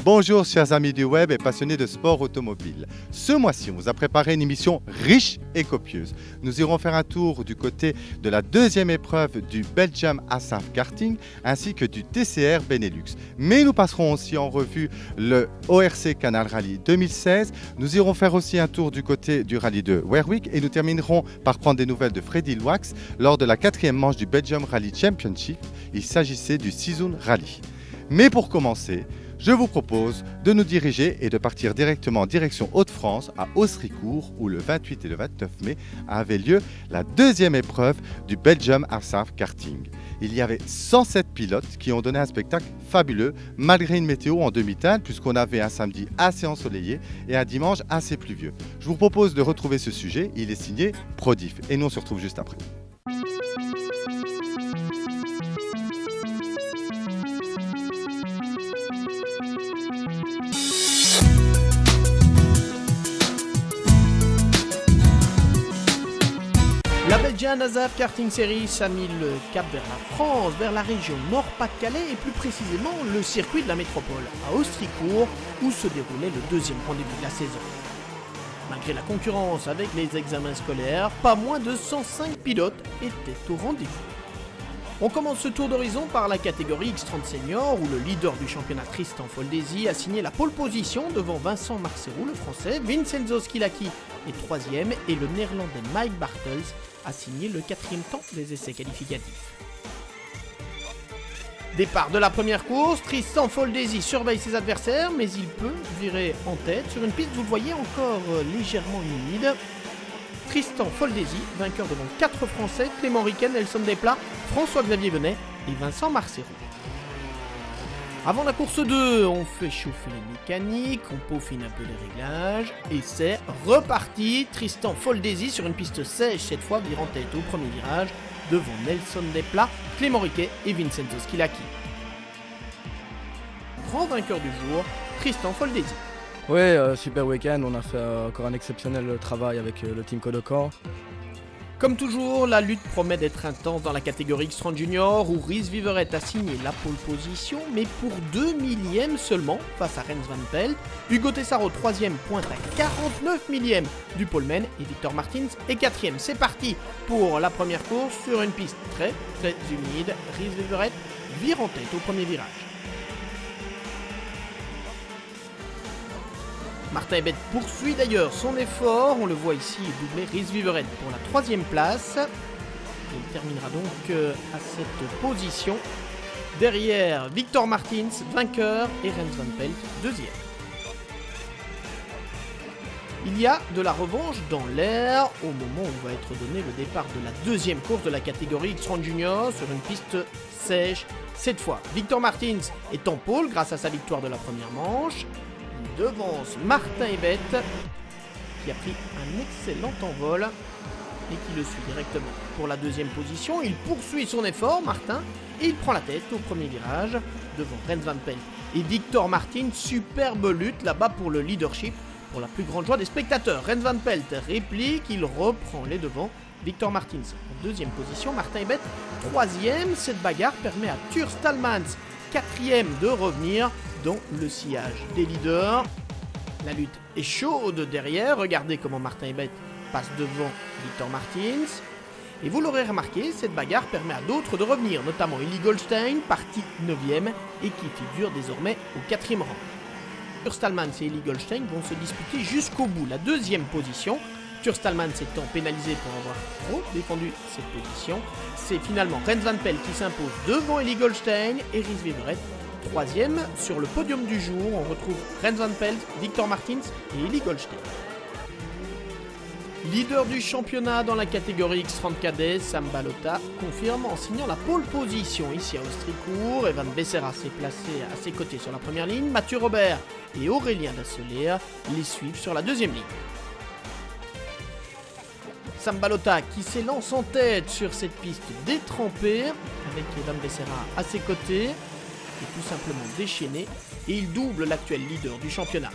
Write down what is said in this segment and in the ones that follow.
Bonjour chers amis du web et passionnés de sport automobile. Ce mois-ci, on vous a préparé une émission riche et copieuse. Nous irons faire un tour du côté de la deuxième épreuve du Belgium Asaf Karting ainsi que du TCR Benelux. Mais nous passerons aussi en revue le ORC Canal Rally 2016. Nous irons faire aussi un tour du côté du rallye de Werwick et nous terminerons par prendre des nouvelles de Freddy Loax lors de la 4e manche du Belgium Rally Championship. Il s'agissait du Season Rally. Mais pour commencer, je vous propose de nous diriger et de partir directement en direction Hauts-de-France à Austricourt où le 28 et le 29 mai avait lieu la deuxième épreuve du Belgium Asaf Karting. Il y avait 107 pilotes qui ont donné un spectacle fabuleux malgré une météo en demi-teinte puisqu'on avait un samedi assez ensoleillé et un dimanche assez pluvieux. Je vous propose de retrouver ce sujet, il est signé Prodif et nous on se retrouve juste après. La Belgian Asaf Karting Series a mis le cap vers la France, vers la région Nord-Pas-de-Calais et plus précisément le circuit de la métropole, à Austricourt, où se déroulait le deuxième rendez-vous de la saison. Malgré la concurrence avec les examens scolaires, pas moins de 105 pilotes étaient au rendez-vous. On commence ce tour d'horizon par la catégorie X30 Senior, où le leader du championnat Tristan Foldesi a signé la pole position devant Vincent Marcerou, le français, Vincenzo Schilacchi est 3e et le néerlandais Mike Bartels a signé le 4e temps des essais qualificatifs. Départ de la première course, Tristan Foldesi surveille ses adversaires, mais il peut virer en tête sur une piste, vous le voyez, encore légèrement humide. Tristan Foldesi, vainqueur devant 4 Français, Clément Riquet, Nelson Desplats, François-Xavier Venet et Vincent Marcerou. Avant la course 2, on fait chauffer les mécaniques, on peaufine un peu les réglages, et c'est reparti. Tristan Foldesi sur une piste sèche, cette fois virant tête au premier virage, devant Nelson Desplats, Clément Riquet et Vincenzo Schilacchi. Grand vainqueur du jour, Tristan Foldesi. Ouais, super week-end, on a fait encore un exceptionnel travail avec le team Kodokan. Comme toujours, la lutte promet d'être intense dans la catégorie X30 Junior où Rhys Viveret a signé la pole position, mais pour 2 millièmes seulement face à Rens Van Pelt. Hugo Tessaro 3e pointe à 49 millièmes du poleman et Victor Martins est 4e. C'est parti pour la première course sur une piste très humide. Rhys Viveret vire en tête au premier virage. Martin Ebet poursuit d'ailleurs son effort, on le voit ici doubler Rhys Viveret pour la 3e place. Il terminera donc à cette position. Derrière, Victor Martins, vainqueur, et Rens Van Pelt, 2e. Il y a de la revanche dans l'air au moment où va être donné le départ de la deuxième course de la catégorie X30 Junior sur une piste sèche. Cette fois, Victor Martins est en pole grâce à sa victoire de la première manche. Il devance Martin Ebet qui a pris un excellent envol et qui le suit directement pour la deuxième position. Il poursuit son effort, Martin, et il prend la tête au premier virage devant Rens Van Pelt et Victor Martins. Superbe lutte là-bas pour le leadership, pour la plus grande joie des spectateurs. Rens Van Pelt réplique, il reprend les devants. Victor Martins en deuxième position, Martin Ebet 3e. Cette bagarre permet à Turs Talmans 4e de revenir dans le sillage des leaders. La lutte est chaude derrière, regardez comment Martin Ebet passe devant Victor Martins. Et vous l'aurez remarqué, cette bagarre permet à d'autres de revenir, notamment Eli Goldstein, parti 9e et qui figure désormais au 4e rang. Turs Talmans et Eli Goldstein vont se disputer jusqu'au bout la deuxième position. Turs Talmans étant pénalisé pour avoir trop défendu cette position. C'est finalement Rens Van Pelt qui s'impose devant Eli Goldstein et Rhys Viveret 3e. Sur le podium du jour, on retrouve Rens Van Pelt, Victor Martins et Eli Goldstein. Leader du championnat dans la catégorie X30 cadet, Sam Balota confirme en signant la pole position ici à Austricourt. Evan Becerra s'est placé à ses côtés sur la première ligne. Mathieu Robert et Aurélien Dasseler les suivent sur la deuxième ligne. Sam Balota qui s'élance en tête sur cette piste détrempée avec Evan Becerra à ses côtés est tout simplement déchaîné et il double l'actuel leader du championnat.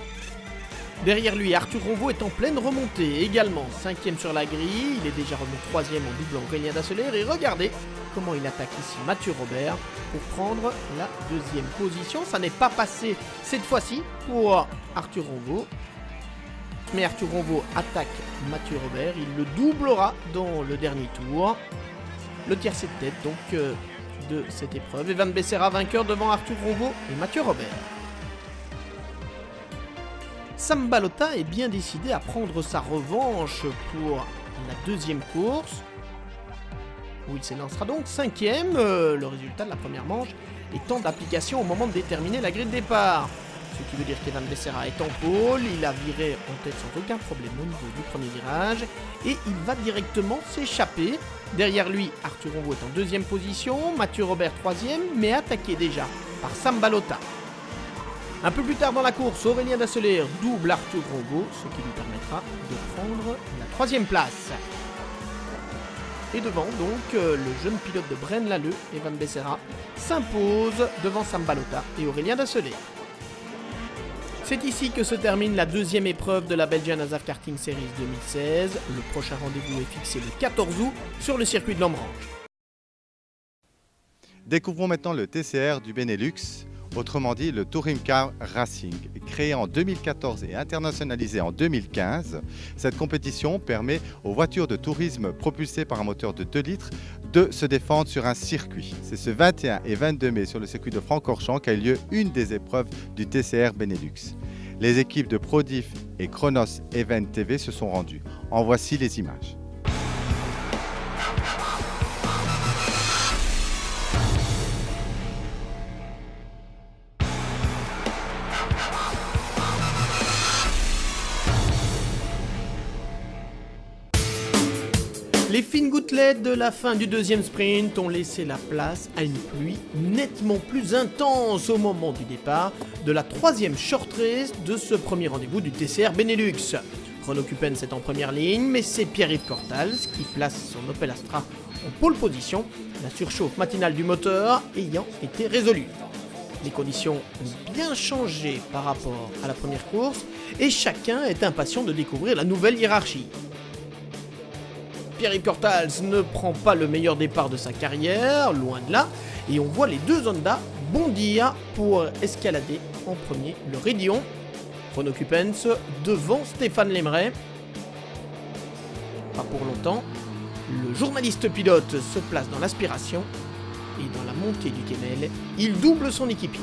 Derrière lui, Arthur Ronvaux est en pleine remontée, également 5ème sur la grille, il est déjà revenu 3ème en doublant Aurélien Dasseler, et regardez comment il attaque ici Mathieu Robert pour prendre la 2e position. Ça n'est pas passé cette fois-ci pour Arthur Ronvaux, mais Arthur Ronvaux attaque Mathieu Robert, il le doublera dans le dernier tour. Le tiercé de tête donc de cette épreuve, Evan Becerra vainqueur devant Arthur Ronvaux et Mathieu Robert. Sam Balota est bien décidé à prendre sa revanche pour la 2e course, où il s'élancera donc 5ème, le résultat de la première manche étant d'application au moment de déterminer la grille de départ. Ce qui veut dire qu'Evan Becerra est en pôle, il a viré en tête sans aucun problème au niveau du premier virage, et il va directement s'échapper. Derrière lui, Arthur Ronvaux est en 2e position, Mathieu Robert 3ème, mais attaqué déjà par Sam Balota. Un peu plus tard dans la course, Aurélien Dasseler double Arthur Ronvaux, ce qui lui permettra de prendre la 3e place. Et devant donc, le jeune pilote de Braine-l'Alleud, Evan Becerra, s'impose devant Sam Balota et Aurélien Dasseler. C'est ici que se termine la 2e épreuve de la Belgian ASAF Karting Series 2016. Le prochain rendez-vous est fixé le 14 août sur le circuit de Lambranche. Découvrons maintenant le TCR du Benelux, autrement dit le Touring Car Racing. Créé en 2014 et internationalisé en 2015, cette compétition permet aux voitures de tourisme propulsées par un moteur de 2 litres de se défendre sur un circuit. C'est ce 21 et 22 mai sur le circuit de Francorchamps qu'a eu lieu une des épreuves du TCR Benelux. Les équipes de Prodif et Chronos Event TV se sont rendues. En voici les images. Les fines gouttelettes de la fin du 2e sprint ont laissé la place à une pluie nettement plus intense au moment du départ de la 3e short race de ce premier rendez-vous du TCR Benelux. Renault Cupens est en première ligne, mais c'est Pierre-Yves Cortals qui place son Opel Astra en pole position, la surchauffe matinale du moteur ayant été résolue. Les conditions ont bien changé par rapport à la première course et chacun est impatient de découvrir la nouvelle hiérarchie. Pierre-Yves Cortals ne prend pas le meilleur départ de sa carrière, loin de là, et on voit les 2 Honda bondir pour escalader en premier le Raidillon. Renault Cupens devant Stéphane Lemray. Pas pour longtemps, le journaliste pilote se place dans l'aspiration et dans la montée du Kemmel, il double son équipier.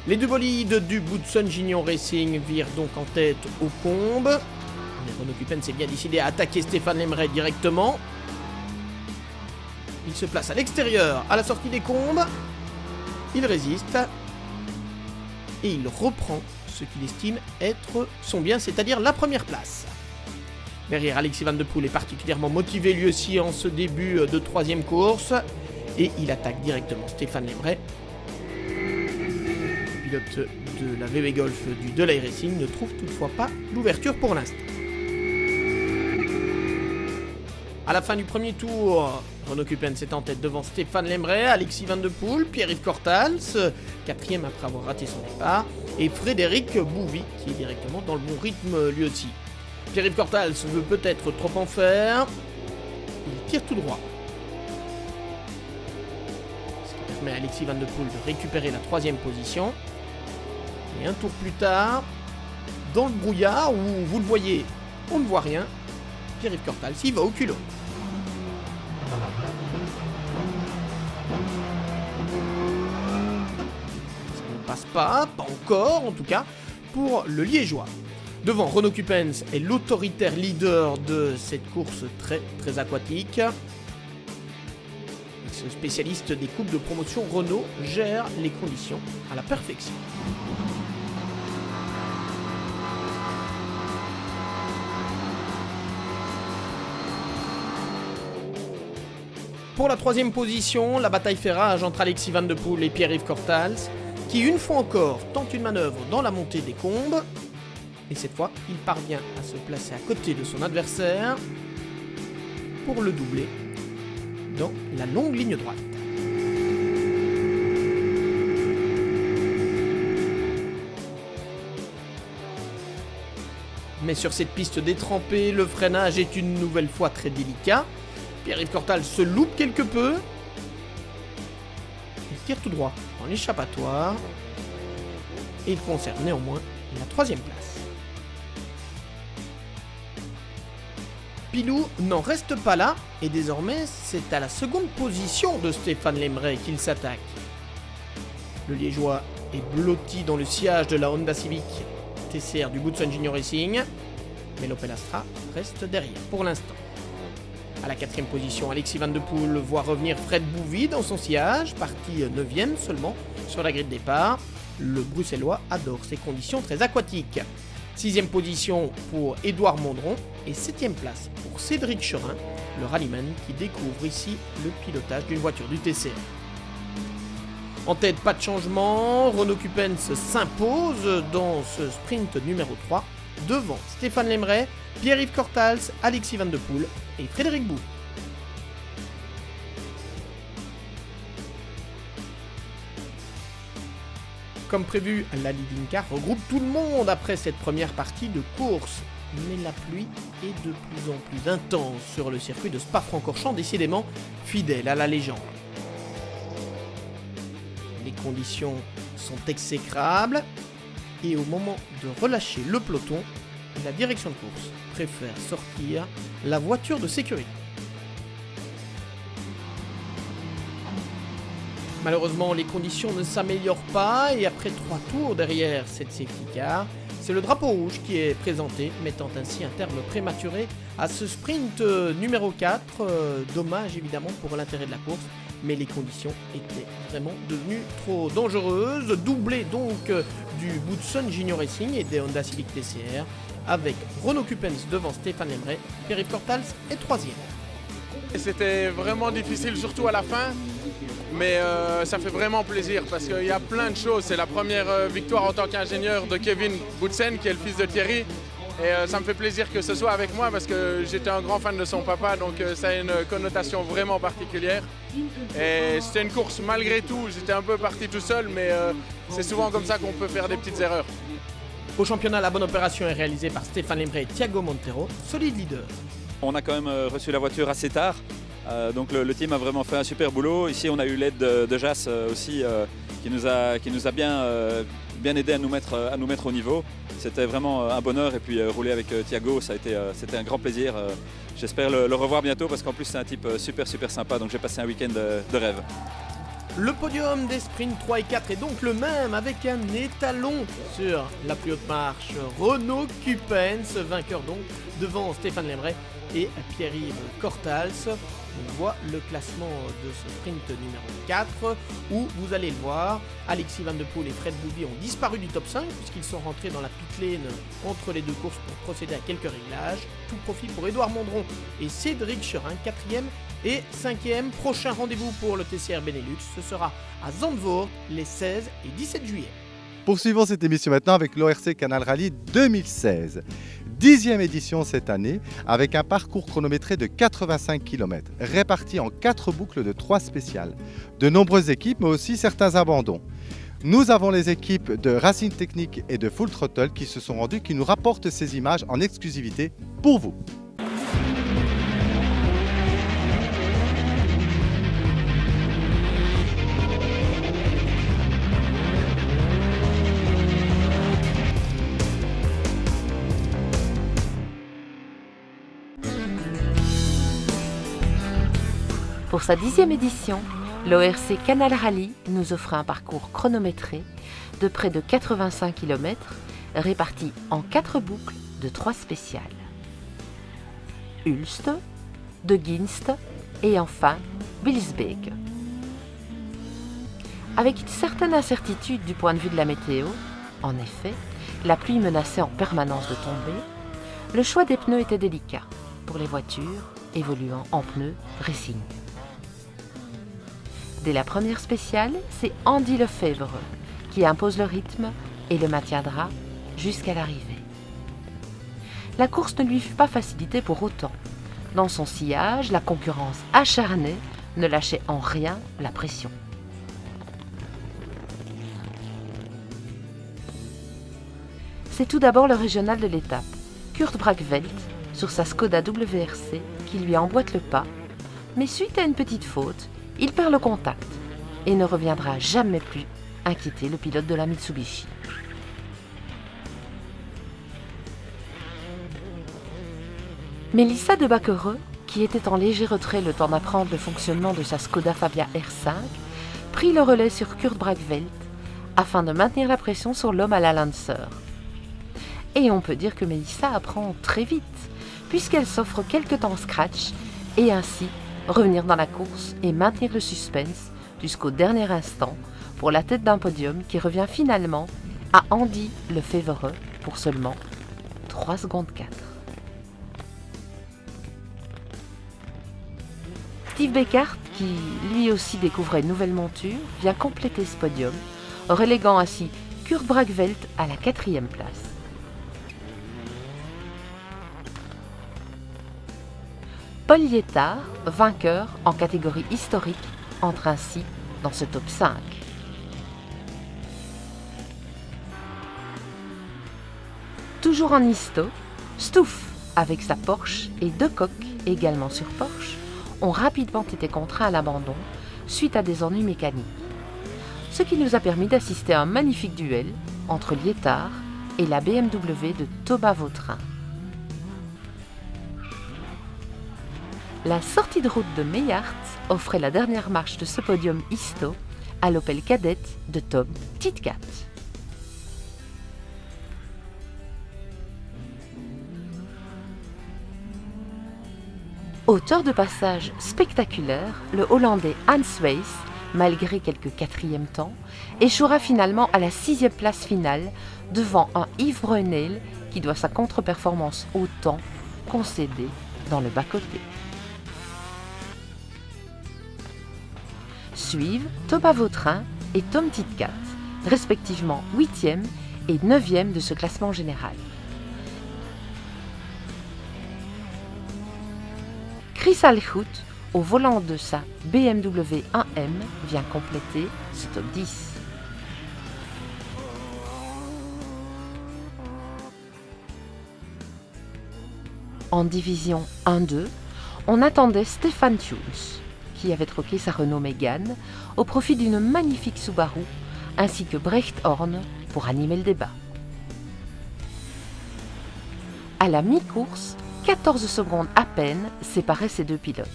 Les 2 bolides du Boutson Gignon Racing virent donc en tête aux combes. Mais Renault Cupens s'est bien décidé à attaquer Stéphane Lemray directement. Il se place à l'extérieur, à la sortie des combes. Il résiste. Et il reprend ce qu'il estime être son bien, c'est-à-dire la première place. Derrière, Alexis Van de Poel est particulièrement motivé lui aussi en ce début de 3e course. Et il attaque directement Stéphane Lemray. Le pilote de la VW Golf du Delay Racing ne trouve toutefois pas l'ouverture pour l'instant. À la fin du premier tour, Renault Cupens est en tête devant Stéphane Lemray, Alexis Van de Poel, Pierre-Yves Cortals, 4e après avoir raté son départ, et Frédéric Bouvy qui est directement dans le bon rythme lui aussi. Pierre-Yves Cortals veut peut-être trop en faire, il tire tout droit. Ce qui permet à Alexis Van de Poel de récupérer la 3e position. Et un tour plus tard, dans le brouillard où vous le voyez, on ne voit rien, Pierre-Yves Cortals il va au culot. Ça ne passe pas encore en tout cas, pour le Liégeois. Devant, Renault Cupens est l'autoritaire leader de cette course très aquatique. Ce spécialiste des coupes de promotion Renault gère les conditions à la perfection. Pour la 3e position, la bataille fait rage entre Alexis Van de Poel et Pierre-Yves Cortals, qui une fois encore tente une manœuvre dans la montée des combes. Et cette fois, il parvient à se placer à côté de son adversaire pour le doubler dans la longue ligne droite. Mais sur cette piste détrempée, le freinage est une nouvelle fois très délicat. Pierre-Yves Cortal se loupe quelque peu. Il tire tout droit dans l'échappatoire. Et il conserve néanmoins la 3e place. Pilou n'en reste pas là, et désormais c'est à la seconde position de Stéphane Lemray qu'il s'attaque. Le Liégeois est blotti dans le sillage de la Honda Civic TCR du Goodson Junior Racing, mais l'Opel Astra reste derrière pour l'instant. À la 4e position, Alexis Van de Poel voit revenir Fred Bouvy dans son sillage, parti 9e seulement sur la grille de départ. Le Bruxellois adore ces conditions très aquatiques. 6e position pour Édouard Mondron et 7e place pour Cédric Cherin, le rallyman qui découvre ici le pilotage d'une voiture du TCR. En tête, pas de changement, Renaud Cupens s'impose dans ce sprint numéro 3 devant Stéphane Lemray, Pierre-Yves Cortals, Alexis Van de Poel et Frédéric Bou. Comme prévu, la leading car regroupe tout le monde après cette première partie de course. Mais la pluie est de plus en plus intense sur le circuit de Spa-Francorchamps, décidément fidèle à la légende. Les conditions sont exécrables et au moment de relâcher le peloton, la direction de course préfère sortir la voiture de sécurité. Malheureusement, les conditions ne s'améliorent pas et après 3 tours derrière cette safety car, c'est le drapeau rouge qui est présenté, mettant ainsi un terme prématuré à ce sprint numéro 4. Dommage évidemment pour l'intérêt de la course, mais les conditions étaient vraiment devenues trop dangereuses. Doublé donc du Goodson Junior Racing et des Honda Civic TCR, avec Renaud Cupens devant Stéphane Lemray, Pierre-Yves Cortals est 3e. C'était vraiment difficile, surtout à la fin, mais ça fait vraiment plaisir parce qu'il y a plein de choses. C'est la première victoire en tant qu'ingénieur de Kevin Boutsen, qui est le fils de Thierry. Et ça me fait plaisir que ce soit avec moi parce que j'étais un grand fan de son papa, donc ça a une connotation vraiment particulière. Et c'était une course malgré tout, j'étais un peu parti tout seul, mais c'est souvent comme ça qu'on peut faire des petites erreurs. Au championnat, la bonne opération est réalisée par Stéphane Lemray et Thiago Montero, solide leader. On a quand même reçu la voiture assez tard, donc le team a vraiment fait un super boulot. Ici on a eu l'aide de Jas aussi qui nous a bien aidé à nous mettre au niveau. C'était vraiment un bonheur et puis rouler avec Thiago, c'était un grand plaisir. J'espère le revoir bientôt parce qu'en plus c'est un type super sympa, donc j'ai passé un week-end de rêve. Le podium des sprints 3 et 4 est donc le même avec un étalon sur la plus haute marche. Renaud Cupens, vainqueur donc devant Stéphane Lemray et Pierre-Yves Cortals. On voit le classement de ce sprint numéro 4 où, vous allez le voir, Alexis Van de Poel et Fred Bouvy ont disparu du top 5 puisqu'ils sont rentrés dans la pit lane entre les deux courses pour procéder à quelques réglages. Tout profit pour Édouard Mondron et Cédric Cherin, 4e et 5e. Prochain rendez-vous pour le TCR Benelux, ce sera à Zandvoort les 16 et 17 juillet. Poursuivons cette émission maintenant avec l'ORC Canal Rally 2016. 10e édition cette année, avec un parcours chronométré de 85 km, réparti en 4 boucles de 3 spéciales. De nombreuses équipes, mais aussi certains abandons. Nous avons les équipes de Racing Technique et de Full Throttle qui se sont rendues, qui nous rapportent ces images en exclusivité pour vous. Pour sa 10e édition, l'ORC Canal Rally nous offre un parcours chronométré de près de 85 km, réparti en 4 boucles de 3 spéciales. Ulst, De Ginst et enfin Bilsbeek. Avec une certaine incertitude du point de vue de la météo, en effet, la pluie menaçait en permanence de tomber, le choix des pneus était délicat pour les voitures évoluant en pneus racing. Dès la première spéciale, c'est Andy Lefebvre qui impose le rythme et le maintiendra jusqu'à l'arrivée. La course ne lui fut pas facilitée pour autant. Dans son sillage, la concurrence acharnée ne lâchait en rien la pression. C'est tout d'abord le régional de l'étape, Kurt Bragveld sur sa Skoda WRC qui lui emboîte le pas, mais suite à une petite faute, il perd le contact et ne reviendra jamais plus inquiéter le pilote de la Mitsubishi. Mélissa de Bakkereux, qui était en léger retrait le temps d'apprendre le fonctionnement de sa Skoda Fabia R5, prit le relais sur Kurt Bragveld afin de maintenir la pression sur l'homme à la Lancer. Et on peut dire que Mélissa apprend très vite, puisqu'elle s'offre quelques temps scratch et ainsi revenir dans la course et maintenir le suspense jusqu'au dernier instant pour la tête d'un podium qui revient finalement à Andy Lefebvre pour seulement 3 secondes 4. Steve Beckart, qui lui aussi découvrait une nouvelle monture, vient compléter ce podium, reléguant ainsi Kurt Bragveld à la 4e place. Paul Lietard, vainqueur en catégorie historique, entre ainsi dans ce top 5. Toujours en histo, Stouff, avec sa Porsche et 2 coques également sur Porsche, ont rapidement été contraints à l'abandon suite à des ennuis mécaniques. Ce qui nous a permis d'assister à un magnifique duel entre Lietard et la BMW de Thomas Vautrin. La sortie de route de Meyart offrait la dernière marche de ce podium histo à l'Opel Kadett de Tom Titkat. Auteur de passages spectaculaires, le Hollandais Hans Weiss, malgré quelques 4e temps, échouera finalement à la 6e place finale devant un Yves Brunel qui doit sa contre-performance au temps concédé dans le bas-côté. Suivent Thomas Vautrin et Tom Titkat, respectivement 8e et 9e de ce classement général. Chris Alhout, au volant de sa BMW 1M, vient compléter ce top 10. En division 1-2, on attendait Stefan Tunes, qui avait troqué sa Renault Mégane au profit d'une magnifique Subaru, ainsi que Brecht Horn pour animer le débat. À la mi-course, 14 secondes à peine séparaient ces deux pilotes.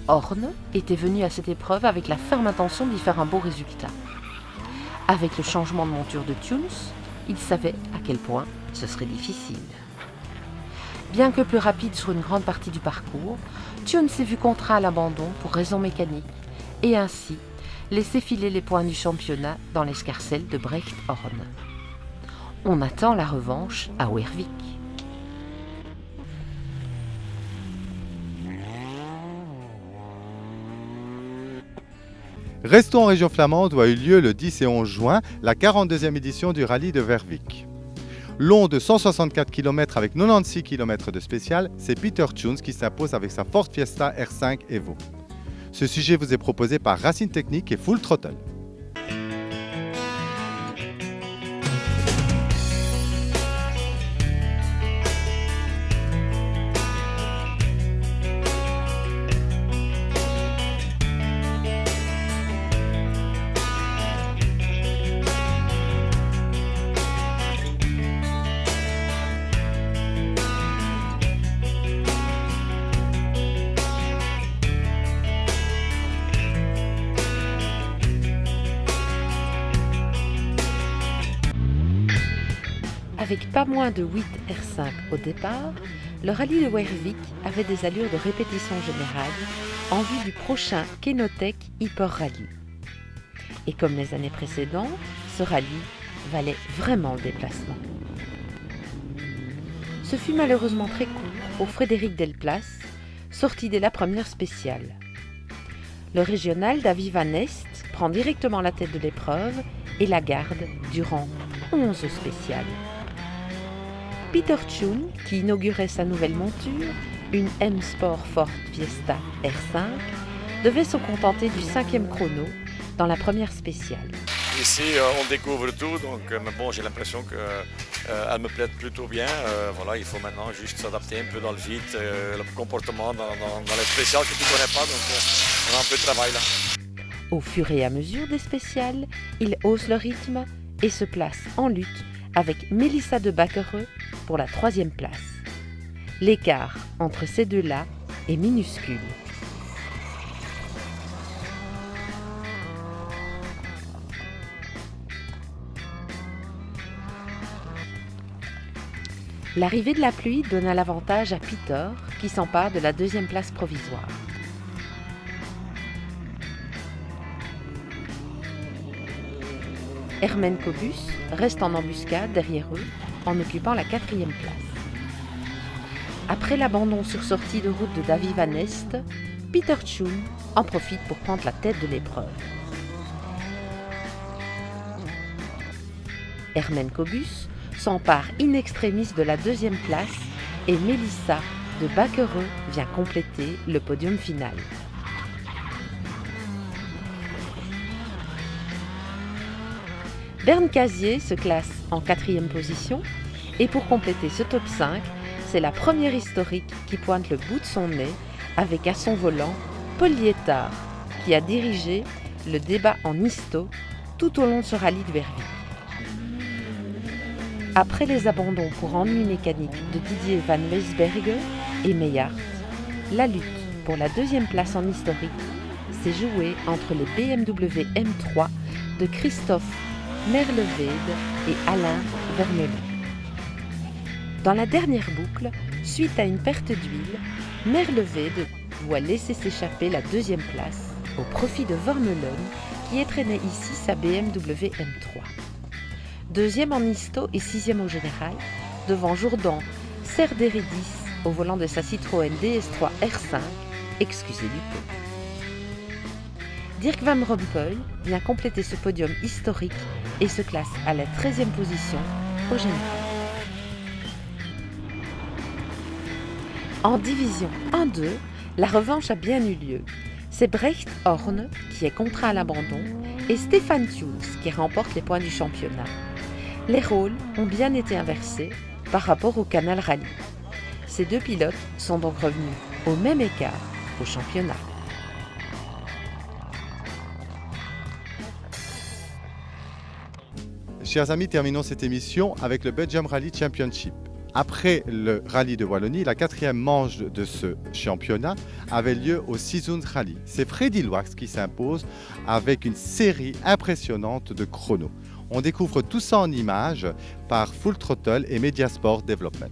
Horn était venu à cette épreuve avec la ferme intention d'y faire un beau résultat. Avec le changement de monture de Tunes, il savait à quel point ce serait difficile. Bien que peu rapide sur une grande partie du parcours, Tunes s'est vu contraint à l'abandon pour raisons mécaniques et ainsi laisser filer les points du championnat dans l'escarcelle de Brecht Horn. On attend la revanche à Wervik. Restons en région flamande où a eu lieu le 10 et 11 juin la 42e édition du rallye de Wervik. Long de 164 km avec 96 km de spécial, c'est Peter Tunes qui s'impose avec sa Ford Fiesta R5 Evo. Ce sujet vous est proposé par Racine Technique et Full Throttle. Avec pas moins de 8 R5 au départ, le rallye de Wervik avait des allures de répétition générale en vue du prochain Kenotech Hyper Rally. Et comme les années précédentes, ce rallye valait vraiment le déplacement. Ce fut malheureusement très court pour Frédéric Delplas, sorti dès la première spéciale. Le régional David Van Est prend directement la tête de l'épreuve et la garde durant 11 spéciales. Peter Tunes, qui inaugurait sa nouvelle monture, une M-Sport Ford Fiesta R5, devait se contenter du 5e chrono dans la première spéciale. ici, on découvre tout, donc mais bon, j'ai l'impression qu'elle me plaît plutôt bien. Voilà, il faut maintenant juste s'adapter un peu dans le vite, le comportement dans les spéciales que tu ne connais pas, donc on a un peu de travail là. Au fur et à mesure des spéciales, il hausse le rythme et se place en lutte avec Melissa de Bakkereux pour la 3e place. L'écart entre ces deux-là est minuscule. L'arrivée de la pluie donna l'avantage à Peter qui s'empare de la 2e place provisoire. Hermen Kobus reste en embuscade derrière eux en occupant la 4e place. Après l'abandon sur sortie de route de Davy Van Est, Peter Tschum en profite pour prendre la tête de l'épreuve. Hermen Kobus s'empare in extremis de la 2e place et Melissa de Bakkereux vient compléter le podium final. Bernd Casier se classe en 4e position et pour compléter ce top 5, c'est la première historique qui pointe le bout de son nez avec à son volant Paul Liétard qui a dirigé le débat en histo tout au long de ce rallye de Berwick. Après les abandons pour ennui mécanique de Didier Van Weisberger et Meillard, la lutte pour la 2e place en historique s'est jouée entre les BMW M3 de Christophe Merlevede et Alain Vermeulen. Dans la dernière boucle, suite à une perte d'huile, Merlevede doit laisser s'échapper la 2e place au profit de Vermeulen qui étreignait ici sa BMW M3. 2e en histo et 6e au général, devant Jourdan Serderidis au volant de sa Citroën DS3 R5, excusez du peu. Dirk Van Rompuy vient compléter ce podium historique et se classe à la 13e position au général. En division 1-2, la revanche a bien eu lieu. C'est Brecht Horn qui est contraint à l'abandon et Stefan Tunes qui remporte les points du championnat. Les rôles ont bien été inversés par rapport au Canal Rallye. Ces deux pilotes sont donc revenus au même écart au championnat. Chers amis, terminons cette émission avec le Belgium Rally Championship. Après le rallye de Wallonie, la 4e manche de ce championnat avait lieu au Seasons Rally. C'est Freddy Loax qui s'impose avec une série impressionnante de chronos. On découvre tout ça en images par Full Throttle et Mediasport Development.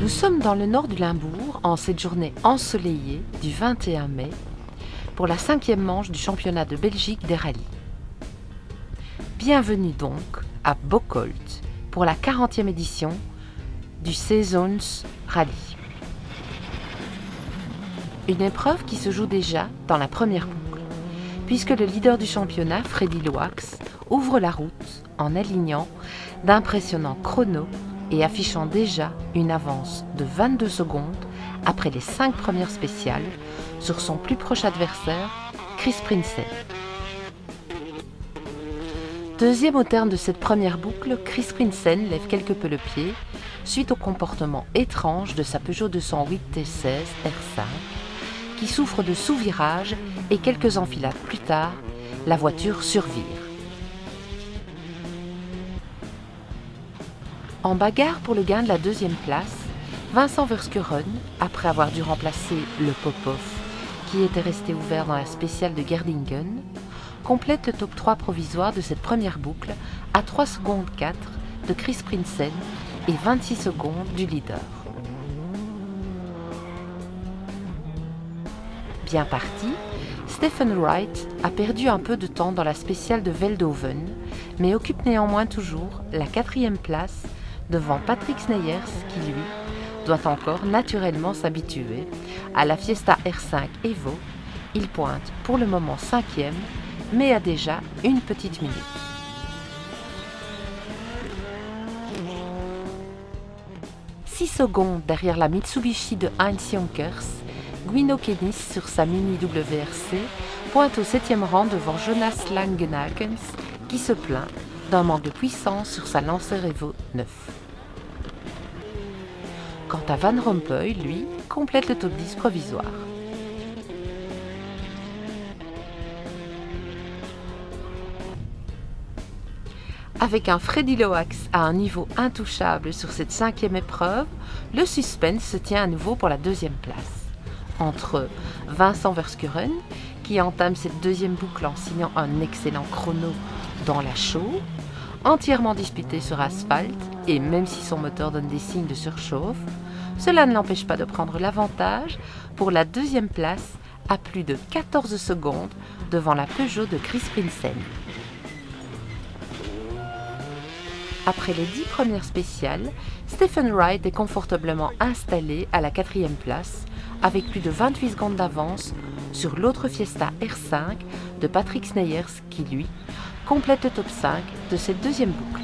Nous sommes dans le nord du Limbourg en cette journée ensoleillée du 21 mai pour la 5e manche du championnat de Belgique des rallyes. Bienvenue donc à Bocholt pour la 40e édition du Seasons Rally. Une épreuve qui se joue déjà dans la première boucle, puisque le leader du championnat, Freddy Loax, ouvre la route en alignant d'impressionnants chronos et affichant déjà une avance de 22 secondes après les 5 premières spéciales sur son plus proche adversaire, Chris Prinsen. Deuxième au terme de cette première boucle, Chris Prinsen lève quelque peu le pied suite au comportement étrange de sa Peugeot 208 T16 R5 qui souffre de sous-virage et quelques enfilades plus tard, la voiture survire. En bagarre pour le gain de la 2e place, Vincent Verskuren, après avoir dû remplacer le Popov, qui était resté ouvert dans la spéciale de Gerdingen, complète le top 3 provisoire de cette première boucle à 3 secondes 4 de Chris Prinsen et 26 secondes du leader. Bien parti, Stephen Wright a perdu un peu de temps dans la spéciale de Veldhoven, mais occupe néanmoins toujours la 4e place devant Patrick Sneyers qui, lui, doit encore naturellement s'habituer à la Fiesta R5 Evo. Il pointe pour le moment 5e, mais a déjà une petite minute. Secondes derrière la Mitsubishi de Heinz Jonkers, Guido Kennis sur sa Mini WRC pointe au 7e rang devant Jonas Langenakens qui se plaint d'un manque de puissance sur sa Lancer Evo 9. Quant à Van Rompuy, lui, complète le top 10 provisoire. Avec un Freddy Loax à un niveau intouchable sur cette 5e épreuve, le suspense se tient à nouveau pour la 2e place. Entre Vincent Verskuren, qui entame cette 2e boucle en signant un excellent chrono dans la chaux, entièrement disputé sur asphalte, et même si son moteur donne des signes de surchauffe, cela ne l'empêche pas de prendre l'avantage pour la 2e place à plus de 14 secondes devant la Peugeot de Chris Prinsen. Après les 10 premières spéciales, Stephen Wright est confortablement installé à la 4e place, avec plus de 28 secondes d'avance sur l'autre Fiesta R5 de Patrick Sneyers qui, lui, complète le top 5 de cette 2e boucle.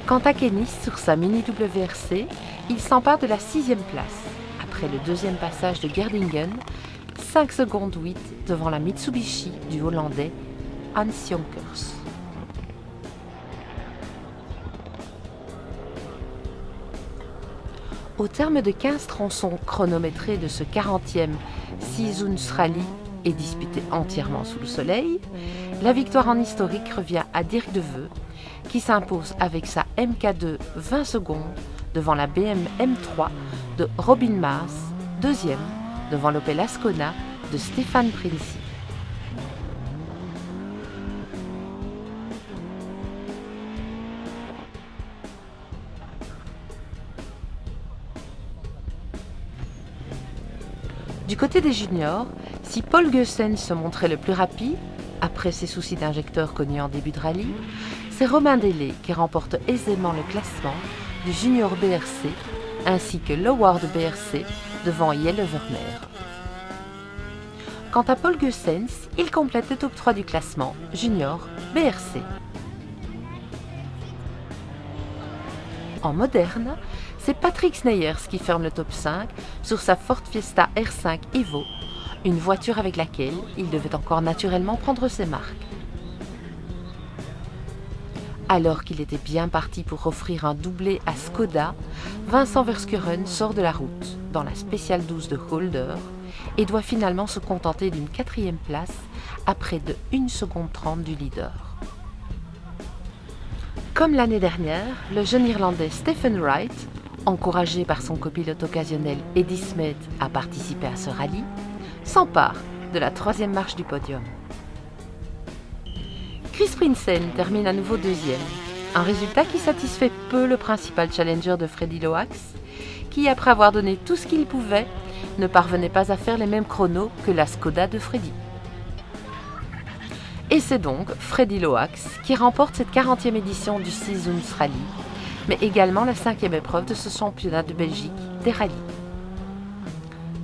Quant à Kennis sur sa Mini WRC, il s'empare de la 6e place, après le 2e passage de Gerdingen, 5 secondes 8 devant la Mitsubishi du Hollandais Hans Jonkers. Au terme de 15 tronçons chronométrés de ce 40e Seasons Rally et disputé entièrement sous le soleil, la victoire en historique revient à Dirk De Veux, qui s'impose avec sa MK2 20 secondes devant la BM M3 de Robin Maas, 2e devant l'Opel Ascona de Stéphane Prinzi. Du côté des juniors, si Paul Geusen se montrait le plus rapide, après ses soucis d'injecteur connus en début de rallye, c'est Romain Delay qui remporte aisément le classement du junior BRC ainsi que l'Award BRC devant Jelle Vermeer. Quant à Paul Geussens, il complète le top 3 du classement junior BRC. En moderne, c'est Patrick Sneyers qui ferme le top 5 sur sa Ford Fiesta R5 Evo, une voiture avec laquelle il devait encore naturellement prendre ses marques. Alors qu'il était bien parti pour offrir un doublé à Skoda, Vincent Verskuren sort de la route dans la spéciale 12 de Holder et doit finalement se contenter d'une 4e place à près de 1 seconde 30 du leader. Comme l'année dernière, le jeune Irlandais Stephen Wright, encouragé par son copilote occasionnel Eddie Smith à participer à ce rallye, s'empare de la 3e marche du podium. Chris Prinsen termine à nouveau 2e, un résultat qui satisfait peu le principal challenger de Freddy Loax, qui, après avoir donné tout ce qu'il pouvait, ne parvenait pas à faire les mêmes chronos que la Skoda de Freddy. Et c'est donc Freddy Loax qui remporte cette 40e édition du Seasons Rally, mais également la 5e épreuve de ce championnat de Belgique des rallyes.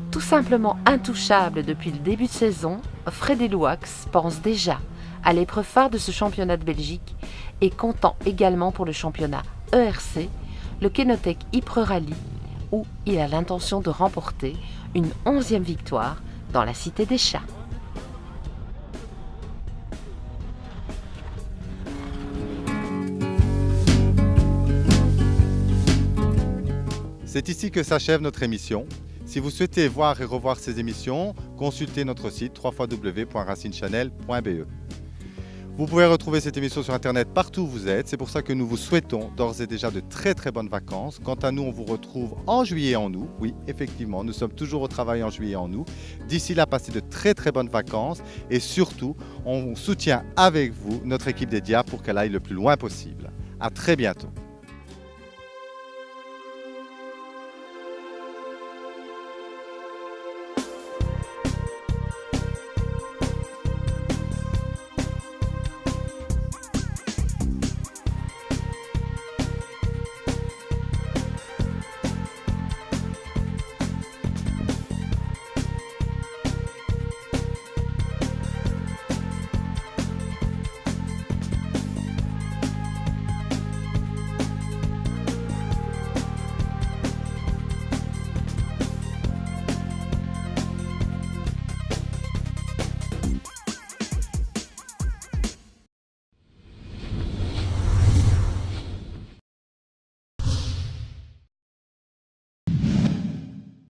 Tout simplement intouchable depuis le début de saison, Freddy Loax pense déjà à l'épreuve phare de ce championnat de Belgique et comptant également pour le championnat ERC, le Kenotech Ypres Rally, où il a l'intention de remporter une 11e victoire dans la Cité des Chats. C'est ici que s'achève notre émission. Si vous souhaitez voir et revoir ces émissions, consultez notre site www.racinechannel.be. Vous pouvez retrouver cette émission sur Internet partout où vous êtes. C'est pour ça que nous vous souhaitons d'ores et déjà de très très bonnes vacances. Quant à nous, on vous retrouve en juillet et en août. Oui, effectivement, nous sommes toujours au travail en juillet et en août. D'ici là, passez de très très bonnes vacances. Et surtout, on soutient avec vous notre équipe des Diables pour qu'elle aille le plus loin possible. À très bientôt.